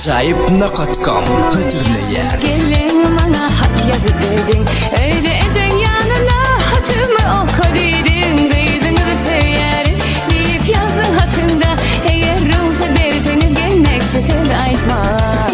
Ajaib.com hıdırlayar. Gelin bana hat yazıp verdin, ödeyeceksin yanına hatımı okudun. Duydunuz söyler deyip yazdın hatında, eğer ruhsa derseniz gelmek çıkın aytma.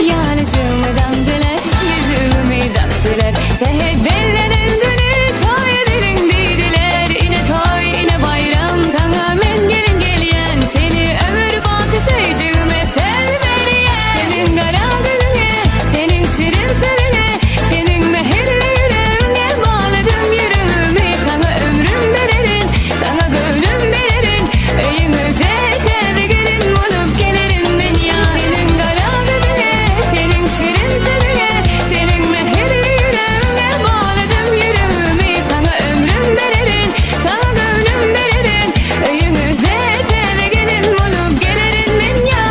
Yanıcımı dandılar, yüzümü daktılar ve hep bellenin dönü toy edelim dediler. Yine toy yine bayram, sana men gelin geliyen, seni ömür batı seveceğime sen veriyen. Senin kara gözüne, senin şirin sözüne, senin mehirli yüreğine bağladım yürümü. Sana ömrüm vererin, sana gönlüm vererin, öyümüze tevbe gelin bulup gelirim ben ya. Senin kara gözüne, senin şirin sözüne, senin mehirli yüreğine bağladım yürümü. Sana ömrüm vererin, sana gönlüm vererin, öyümüze tevbe gelin bulup gelirim ben ya.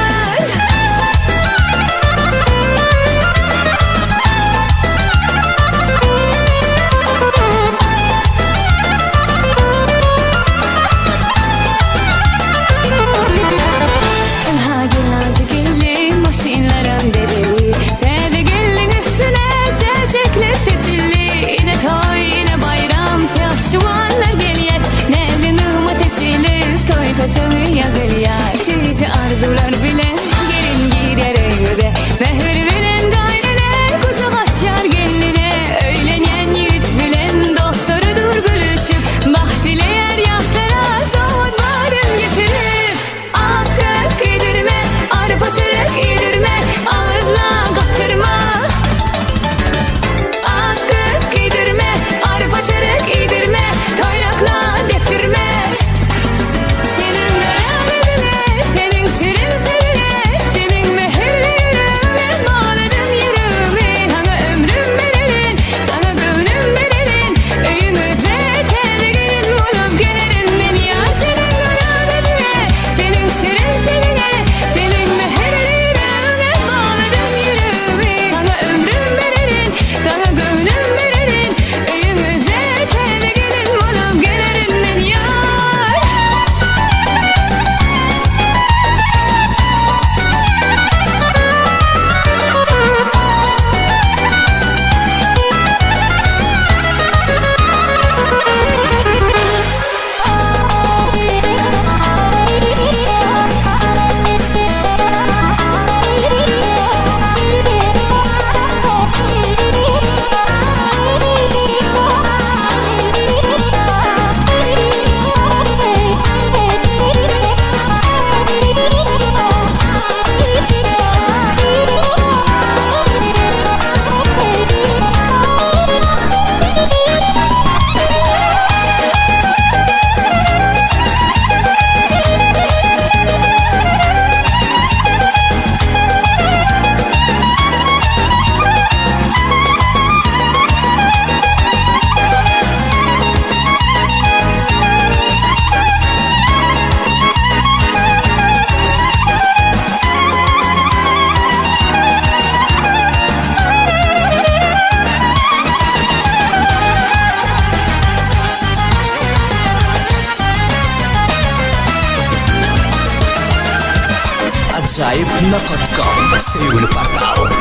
Ha gelacı gelin maşinlerin bedeli, tevbe gelin üstüne çiçekler seçili. Yine toy yine bayram, yaşlıvanlar geliyor, nevli nığmat içilir, toy kaçalı yazılıyor. Sizce arzular bilen gelin girer evde, mehir bilen dairene kucak açar geline. Öğlenen yiğit bilen dostlarıdır gülüşüp, baht dileyer yaşlara soğut varım getirip. Akık yedirme, arpa çörek yedirme, ağızla katırma. Akık yedirme, arpa çörek yedirme, toynakla deptirme. Senin kara gözüne, senin şirin sözüne, senin mehirli yüreğine bağladım yürümü. Sana ömrüm vererin, sana gönlüm vererin, öyümüze tevbe gelin bulup gelirim ben ya. Senin kara gözüne, senin şirin sözüne, senin mehirli yüreğine bağladım yürümü. Sana ömrüm vererin, sana gönlüm vererin, öyümüze tevbe gelin bulup gelirim ben ya. Ajaib.com sevgili portal.